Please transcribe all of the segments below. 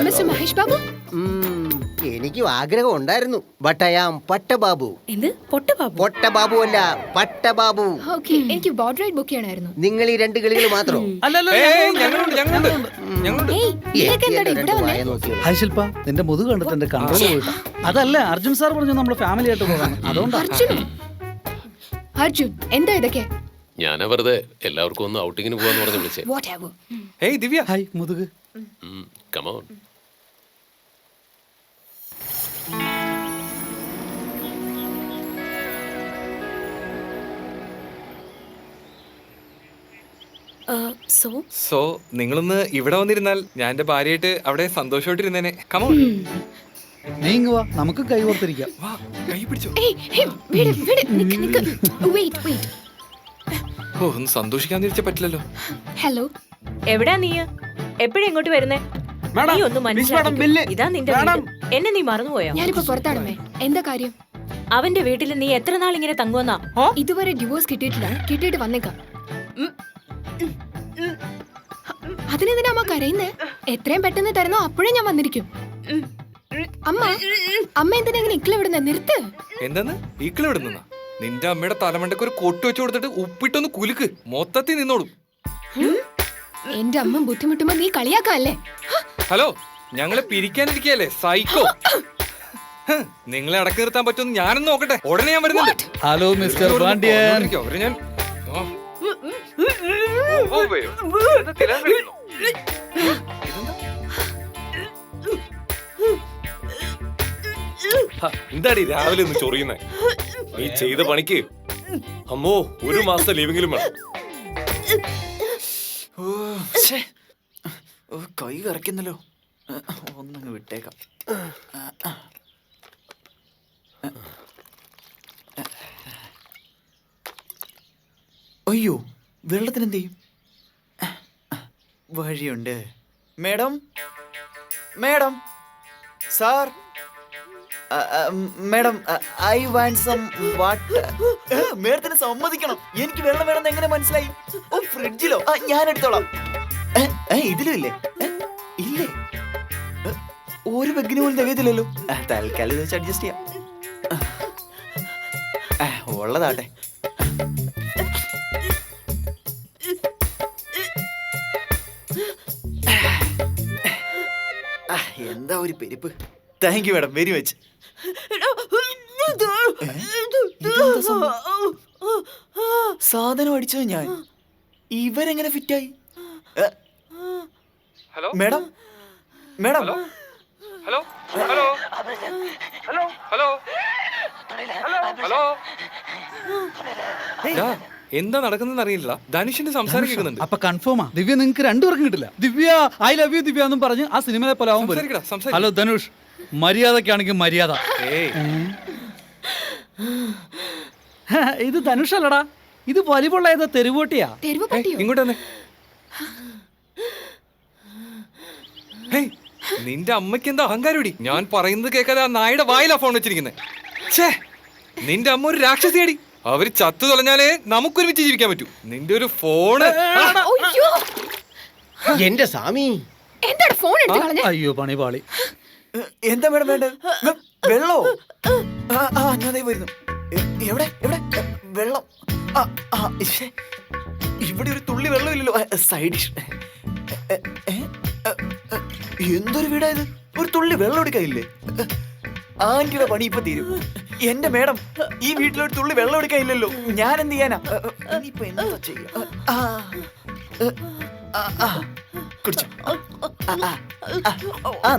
Mister Mahesh Babu, എനിക്കും ആഗ്രഹം ഉണ്ടായിരുന്നു. But I am Pattababu. എന്ത് പൊട്ടബാബു? പൊട്ടബാബു അല്ല, പട്ടബാബു. ഓക്കേ, എനിക്ക് ബോട്ട് റൈഡ് ബുക്ക് ചെയ്യണമായിരുന്നു. നിങ്ങൾ ഈ രണ്ട് കിളികൾ മാത്രം. ഹായ് ശില്പ, നിന്റെ മുതുക് കണ്ടിട്ട് എന്റെ കൺട്രോൾ പോയിട്ടാ. അതല്ല, അർജുൻ സാർ പറഞ്ഞു നമ്മള് ഫാമിലി ആയിട്ട് പോകാൻ. അതുകൊണ്ടാണ്. അർജുൻ, എന്താ ഇതൊക്കെ? ഞാനാ വെറുതെ എല്ലാവർക്കും ഒന്ന് ഔട്ടിങ്ങിന് പോകാന്ന് പറഞ്ഞ് വിളിച്ചേ. ദിവ്യ ഹായ് മുതുക്. Come on. സോ നിങ്ങളൊന്ന് ഇവിടെ വന്നിരുന്നാൽ ഞാൻ എന്റെ ഭാര്യയായിട്ട് അവിടെ സന്തോഷമായിട്ടിരുന്നേനെ. കമോൺ, നീ ഇങ്ങ് വാ, നമുക്ക് കൈ ഓർത്തിരിക്കാം. വാ, കൈ പിടിച്ചോ. ഓ, ഒന്ന് സന്തോഷിക്കാന്ന് വിളിച്ചാൽ പറ്റില്ലല്ലോ. ഹലോ, എവിടാ നീ? എപ്പോഴും ഇങ്ങോട്ട് വരുന്നേ? നീ ഒന്ന് മനസ്സിലാക്കി, ഇതാ നിന്റെ വീട്. എന്നെ നീ മറന്നുപോയോ? ഞാനിപ്പോ പുറത്താണമേ. എന്താ കാര്യം? അവന്റെ വീട്ടിൽ നീ എത്ര നാൾ ഇങ്ങനെ തങ്ങുവന്നാ? ഇതുവരെ ഡിവോഴ്സ് കിട്ടിയിട്ടില്ല. കിട്ടിയിട്ട് വന്നേക്കാം. അതിനെന്തിനാ അമ്മ കരയുന്നേ? എത്രയും പെട്ടെന്ന് തരുന്നോ അപ്പോഴേ ഞാൻ വന്നിരിക്കും. അമ്മ എന്തിനാ ഇങ്ങനെ ഇക്കിള വിടുന്ന? നിർത്ത്. എന്താന്ന് ഈക്കളെ വിടുന്ന? നിന്റെ അമ്മയുടെ തലമണ്ടക്ക് ഒരു കൊട്ട് വെച്ച് കൊടുത്തിട്ട് ഉപ്പിട്ടൊന്ന് കുലുക്ക്, മൊത്തത്തിൽ നിന്നോളും. എന്റെ അമ്മ ബുദ്ധിമുട്ടുമ്പോ നീ കളിയാക്കല്ലേ? ഹലോ, ഞങ്ങളെ പിരിക്കാനിരിക്കല്ലേ സൈക്കോ? നിങ്ങളെ അടക്കി നിർത്താൻ പറ്റുമെന്ന് ഞാനൊന്ന് നോക്കട്ടെ. ഉടനെ ഞാൻ വരുന്നുണ്ട്. Hello mister Pandian. അവര് ഞാൻ എന്താടി രാവിലെ ഒന്ന് ചൊറിയുന്നേ? നീ ചെയ്ത പണിക്ക് അമ്മോ 1 മാസം ലീവെങ്കിലും വേണം. കൈ വിറയ്ക്കുന്നല്ലോ. ഒന്നങ്ങ് വിട്ടേക്കാം. അയ്യോ, വെള്ളത്തിന് എന്ത് ചെയ്യും? വഴിയുണ്ട്. Madam, madam, sir, madam, I want some water. മേഡത്തിന് സമ്മതിക്കണം, എനിക്ക് വെള്ളം വേണമെന്ന് എങ്ങനെ മനസ്സിലായി? ഓ, ഫ്രിഡ്ജിലോ? ഞാൻ എടുത്തോളാം. ഇതിലും ഇല്ലേ? ഇല്ലേ? ഒരു ബെഗിന് പോലും തികയത്തില്ലല്ലോ. തൽക്കാലം ഇത് വെച്ച് അഡ്ജസ്റ്റ് ചെയ്യാം. ഉള്ളതാട്ടെ. എന്താ ഒരു പെരുപ്പ്. Thank you madam, very much. സാധനം അടിച്ചത് ഞാൻ. ഇവരെങ്ങനെ ഫിറ്റായി? Hello madam, madam, hello hello hello hello hello. എന്താ നടക്കുന്നതെന്ന് അറിയില്ല. ധനുഷിന്റെ സംസാരം കേൾക്കുന്നുണ്ട്. അപ്പൊ കൺഫേമാ ദിവ്യ നിങ്ങൾക്ക് രണ്ടുപേർക്കും കിട്ടില്ല. ദിവ്യ ഐ ലവ് യു ദിവ്യ എന്നും പറഞ്ഞ് ആ സിനിമയെ പോലെ ആവും. ഹലോ ധനുഷ്, മര്യാദക്കാണെങ്കിൽ മര്യാദ. ഇത് ധനുഷ് അല്ലടാ, ഇത് വലിവുള്ള ഏതോ തെരുവോട്ടിയാ. ഇങ്ങോട്ട് വന്നേ. നിന്റെ അമ്മയ്ക്ക് എന്താ അഹങ്കാരടി? ഞാൻ പറയുന്നത് കേൾക്കാതെ ആ നായുടെ വായിലാ ഫോൺ വെച്ചിരിക്കുന്നത്. നിന്റെ അമ്മ ഒരു രാക്ഷസിയടി. അവര് ചത്തു തുളഞ്ഞാലേ നമുക്കൊരുമിച്ച് ജീവിക്കാൻ പറ്റൂ. നിന്റെ ഒരു ഫോണ്. എന്റെ സ്വാമി, എന്താണ് ഫോൺ എടുത്ത് കളഞ്ഞേ? അയ്യോ പണി പാളി. എന്താ മേഡം വേണ്ടത്? വെള്ളോ? ഞാൻ വരുന്നു. എവിടെ എവിടെ വെള്ളം? ഇവിടെ ഒരു തുള്ളി വെള്ളം ഇല്ലല്ലോ. Side dish. എന്തൊരു വീടായത്? ഒരു തുള്ളി വെള്ളം എടുക്കാനില്ലേ? ആന്റിയുടെ പണി ഇപ്പൊ തീരും. എന്റെ മേഡം, ഈ വീട്ടിലൊരു തുള്ളി വെള്ളം എടുക്കാനില്ലല്ലോ. ഞാൻ എന്ത് ചെയ്യാനാ? ഇനിയിപ്പോ എന്താ ചെയ്യാ? കുടിച്ചോ.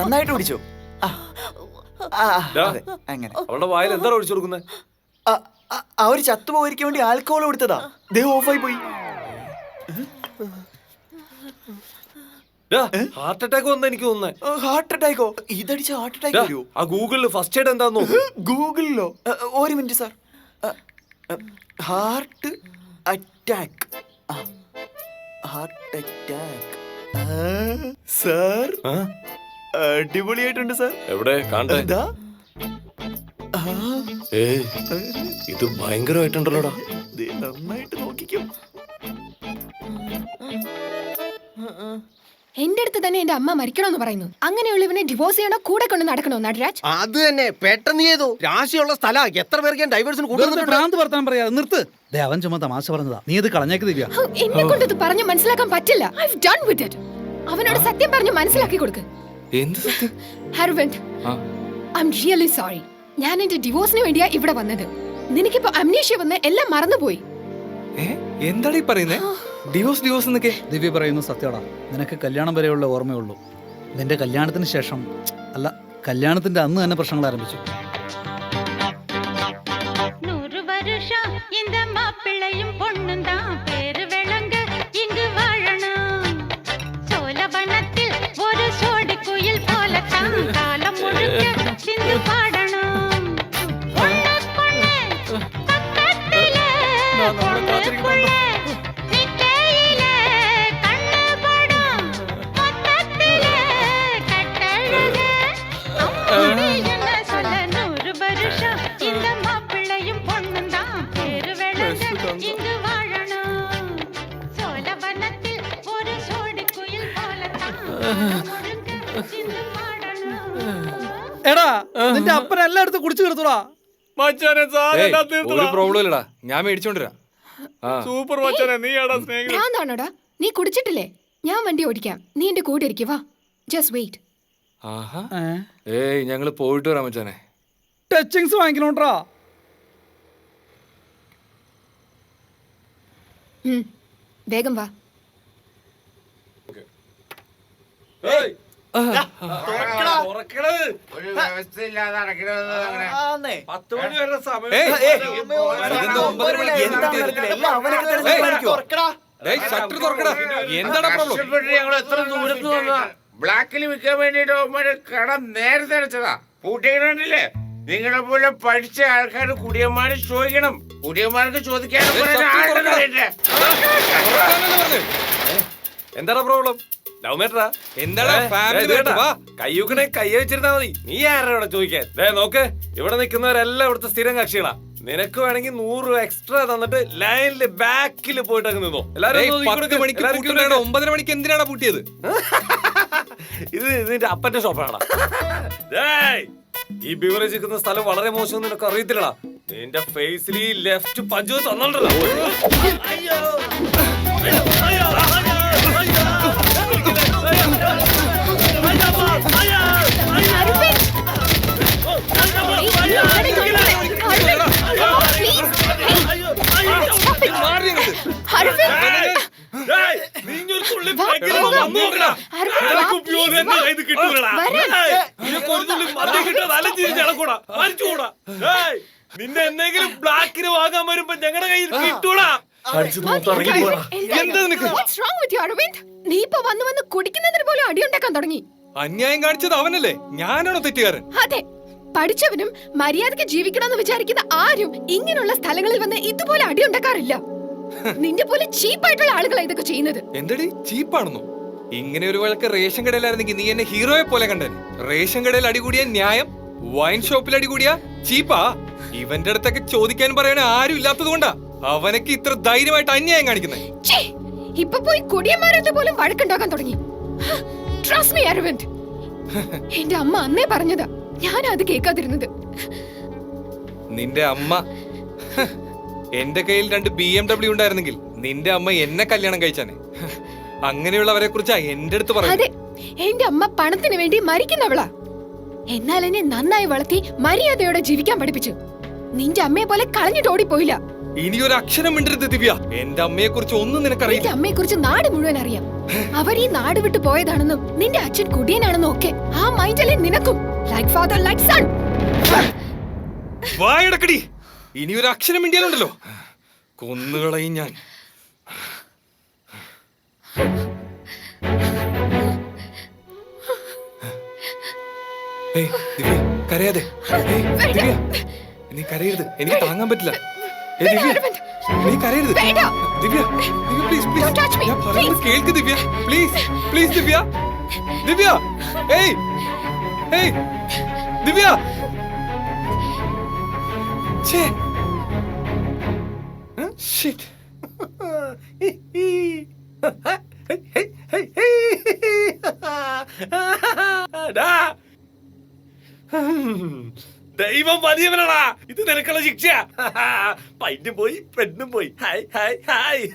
നന്നായിട്ട് കുടിച്ചോ. അങ്ങനെ അവളുടെ വായിൽ എന്താ ഒഴിച്ചു കൊടുക്കുന്നത്? അവര് ചത്തുപോയിരിക്കാൻ വേണ്ടി ആൽക്കഹോൾ കൊടുത്തതാ. ദേഹം ഓഫായി പോയി. ഹാർട്ട് അറ്റാക്ക് വന്ന എനിക്ക് തോന്നുന്നത്. ഹാർട്ട് അറ്റാക്കോ? ഇതടിച്ച ഹാർട്ട് അറ്റാക്ക് വരുമോ? ആ ഗൂഗിളിൽ ഫസ്റ്റ് എയ്ഡ് എന്താന്ന് നോക്കൂ. ഗൂഗിളിലോ? ഒരു minute sir. Heart attack, heart attack. Sir അടിപൊളിയായിട്ടുണ്ട് സാർ. എവിടെ കാണണ്ടേ? ഇത് ഭയങ്കരമായിട്ടുണ്ടല്ലോടാ. നന്നായിട്ട് നോക്കിക്കോ. എന്റെ അടുത്ത് തന്നെ എന്റെ അമ്മ മരിക്കണമെന്ന് പറയുന്നു. അങ്ങനെയുള്ളവനെ ഡിവോഴ്സ് ചെയ്യണോ കൂടെ കൊണ്ട് നടക്കണോ നടരാജ്? അത് തന്നെ പെട്ടെന്ന് ചെയ്തു. രാശിയുള്ള സ്ഥല എത്ര പേർക്ക് ഞാൻ ഡൈവേഴ്സിന് വെറുതെ ഭ്രാന്ത് വർത്താനം പറയാതെ നിർത്ത്. ദേ, അവൻ ചുമ്മാ തമാശ പറഞ്ഞതാ, നീ ഇത് കളഞ്ഞേക്ക് ദിവ്യ. എന്നെ കൊണ്ട് ഇത് പറഞ്ഞു മനസ്സിലാക്കാൻ പറ്റില്ല. I've done with it. അവനോട് സത്യം പറഞ്ഞു മനസ്സിലാക്കി കൊടുക്ക്. എന്ത് സത്യം? Aravind, I'm really sorry. ഞാൻ എന്റെ ഡിവോഴ്സിന് വേണ്ടിയാ ഇവിടെ വന്നത്. നിനക്കിപ്പോ അമ്നേഷ്യ വന്ന് എല്ലാം മറന്നുപോയി. എന്താടി പറയുന്നേ? ഡിവോഴ്സ് എന്നൊക്കെ? ദിവ്യ പറയുന്നത് സത്യമാടാ. നിനക്ക് കല്യാണം വരെയുള്ള ഓർമ്മയുള്ളൂ. നിന്റെ കല്യാണത്തിന് ശേഷം അല്ല, കല്യാണത്തിന്റെ അന്ന് തന്നെ പ്രശ്നങ്ങൾ ആരംഭിച്ചു. എടാ, നിന്റെ അപ്പൻ എല്ലായിടത്തും കുടിച്ചു തീർത്തുടാ. ഒരു പ്രോബ്ലം ഇല്ലടാ, ഞാൻ മേടിച്ചോണ്ടിരാ. സൂപ്പർ മച്ചാനെ, നീ ആടാ സ്നേഹിതൻ. ഭ്രാന്താണോടാ? നീ കുടിച്ചിട്ടില്ലേ? ഞാൻ വണ്ടി ഓടിക്കാം, നീ എന്റെ കൂടെ ഇരിക്കും. വാ, ജസ്റ്റ് വെയിറ്റ്. ആഹാ. ഏയ്, ഞങ്ങള് പോയിട്ട് വരാം മച്ചാനെ. ടച്ചിങ്സ് വാങ്ങിക്കണോട്ടാ. വേഗം വാ. എന്താടാ പ്രോബ്ലം? ഞങ്ങൾ എത്ര ദൂരത്ത് വന്നാ ബ്ലാക്കിൽ വിൽക്കാൻ വേണ്ടിട്ട് കട നേരത്തെ അടച്ചതാ. പൂട്ടിക്കണ്ടില്ലേ? നിങ്ങളെ പോലെ പഠിച്ച ആൾക്കാർ കുടിയന്മാര് ചോദിക്കണം. കുടിയന്മാർക്ക് ചോദിക്കാൻ എന്താടാ പ്രോബ്ലം? ലവ് മാറ്ററാ? എന്താടാ ഫാമിലി? കയ്യൂക്കണേ കൈ വെച്ചിരുന്നാ മതി. നീ ആരാ ഇവിടെ ചോദിക്കാൻ? നോക്ക്, ഇവിടെ നിൽക്കുന്നവരെല്ലാം ഇവിടുത്തെ സ്ഥിരം കക്ഷികളാ. നിനക്ക് വേണമെങ്കിൽ 100 രൂപ എക്സ്ട്രാ തന്നിട്ട് ലൈനില് ബാക്കിൽ പോയിട്ട് അങ്ങ് നിന്നോ. 10 മണിക്ക് 9:30 മണിക്ക് എന്തിനാണ് പൂട്ടിയത്? ഇത് നിന്റെ അപ്പന്റെ ഷോപ്പാണ്. ഈ ബിവറേജ് നിൽക്കുന്ന സ്ഥലം വളരെ മോശം നിനക്ക് അറിയത്തില്ലടാ. നിന്റെ ഫേസിൽ ഈ ലെഫ്റ്റ് പഞ്ച് തന്നോണ്ടല്ലോ. നിന്നെ എന്തെങ്കിലും ബ്ലാക്കിന് വാങ്ങാൻ വരുമ്പോ ഞങ്ങളുടെ കയ്യിൽ കിട്ടൂടാ. നീ ഇപ്പൊ വന്ന് കുടിക്കുന്നതിന് പോലും അടിയുണ്ടാക്കാൻ തുടങ്ങി. അന്യായം കാണിച്ചത് അവനല്ലേ? ഞാനാണോ തെറ്റുകാരൻ? അതെ, പഠിച്ചവനും മര്യാദക്ക് ജീവിക്കണമെന്ന് വിചാരിക്കുന്ന ആരും ഇങ്ങനെയുള്ള സ്ഥലങ്ങളിൽ വന്ന് ഇതുപോലെ അടിയുണ്ടാക്കാറില്ല. നിന്റെ പോലെ ചീപ്പായിട്ടുള്ള ആളുകളാണ് ഇതൊക്കെ ചെയ്യുന്നത്. എന്തടി ചീപ്പാണെന്നോ? ഇങ്ങനെ ഒരു വഴക്ക് റേഷൻ കടയിലായിരുന്നെങ്കിൽ നീ എന്നെ ഹീറോയെ പോലെ കണ്ടേനെ. റേഷൻ കടയിൽ അടികൂടിയ ന്യായം, വൈൻ ഷോപ്പിൽ അടികൂടിയ ചീപ്പാ. ഇവന്റെ അടുത്തൊക്കെ ചോദിക്കാൻ പറയാൻ ആരും ഇല്ലാത്തത് കൊണ്ടാ അവനൊക്കെ ഇത്ര ധൈര്യമായിട്ട് അന്യായം കാണിക്കുന്നത്. ഇപ്പൊ പോയി കുടിയന്മാരത്തെ പോലും വഴക്കുണ്ടാക്കാൻ തുടങ്ങി. ട്രസ്റ്റ് മീ അരവിന്ദ്, എന്റെ അമ്മ അന്നേ പറഞ്ഞതാ, ഞാൻ അത് കേൾക്കാതിരുന്നത്. നിന്റെ അമ്മ? എന്റെ കയ്യിൽ 2 BMW ഉണ്ടായിരുന്നെങ്കിൽ നിന്റെ അമ്മ എന്നെ കല്യാണം കഴിച്ചാനെ. അങ്ങനെയുള്ളവരെ കുറിച്ചാ എന്റെ അടുത്ത് പറയുന്നത്. അതെ, എന്റെ അമ്മ പണത്തിന് വേണ്ടി മരിക്കുന്നവളാ. എന്നാൽ എന്നെ നന്നായി വളർത്തി മര്യാദയോടെ ജീവിക്കാൻ പഠിപ്പിച്ചു. നിന്റെ അമ്മയെ പോലെ കളഞ്ഞിട്ട് ഓടിപ്പോയില്ല. ഇനി ഒരു അക്ഷരം മിണ്ടരുത് ദിവ്യ. എന്റെ അമ്മയെ കുറിച്ച് ഒന്നും നിനക്കറിയില്ല. നിന്റെ അമ്മയെ കുറിച്ച് നാട് മുഴുവൻ അറിയാം. അവർ ഈ നാട് വിട്ടു പോയതാണെന്നും നിന്റെ അച്ഛൻ കുടിയനാണെന്നും ഒക്കെ ആ മൈൻഡല്ലേ നിനക്കും. Like father like son. വായടക്കടി. ഇനി ഒരു അക്ഷരം മിണ്ടിയാലുണ്ടല്ലോ കൊന്നുകളയും ഞാൻ. ദിവ്യ കരയാതെ. ദിവ്യ നീ കരയരുത്, എനിക്ക് താങ്ങാൻ പറ്റില്ല. ദിവ്യ നീ കരയരുത്. ദിവ്യ പ്ലീസ് പ്ലീസ്, ഞാൻ പറയുന്നത് കേൾക്ക് ദിവ്യ. പ്ലീസ് പ്ലീസ് ദിവ്യ. ദിവ്യ ഏയ് ഏയ് ദിവ്യ. ഛേ ഷിറ്റ്. ഡാ. ദൈവം വലിയവനാടാ. ഇത് നിനക്കുള്ള ശിക്ഷ. പൈറ്റും പോയി പെണ്ണും പോയി. Hi hi hi.